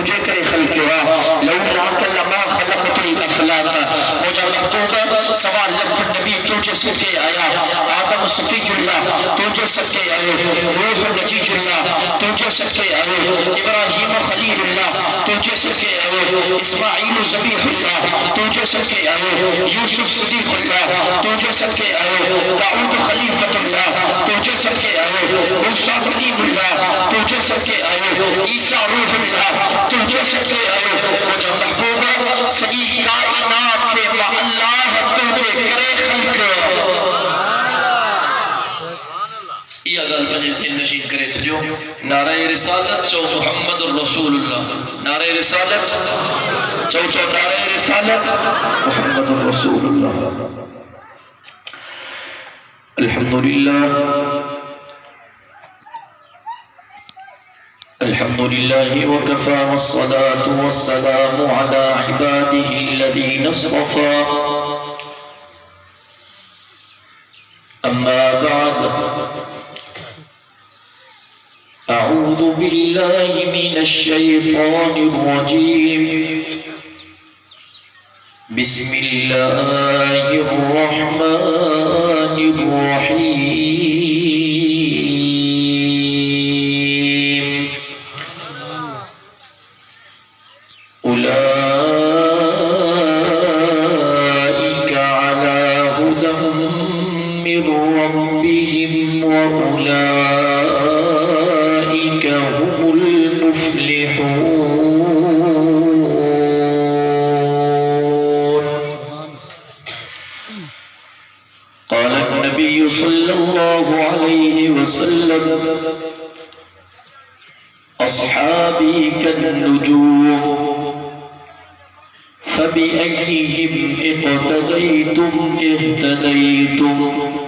تجھے کرے خلق لولاک لما خلقت الافلاک. مجھے محبوبہ سوا لکھ نبی تجھے سکے آیا. آدم صفی اللہ تجھے سکے آئے. روح نجیج اللہ تجھے سکے آئے. ابراہیم خلیل اللہ تجھے سکے آئے. اسماعیل ذبیح اللہ تجھے سکے آئے. یوسف صدیق اللہ تجھے سکے آئے. داؤد خلیفت اللہ تجھے سکے آئے. موسیٰ کلیم اللہ تجھے سکے آئے. عیسیٰ روح اللہ تجھے سکے آئے. مجھے محبوبہ سجی کائنات کے اللہ تجھے کرے خلق. یہ عدالت میں سے نشین کرے چلیو. نعرہ رسالت چو محمد الرسول اللہ. نعرہ رسالت چو نعرہ رسالت محمد الرسول اللہ. الحمد لله وكفى والصلاة والسلام على عباده الذين اصطفى. أما بعد أعوذ بالله من الشيطان الرجيم. بسم الله الرحمن الرحيم. أولئك على هدى من ربهم وأولئك هم المفلحون. قال النبي صلى الله عليه وسلم أصحابي كالنجوم فبأيهم اقتديتم اهتديتم.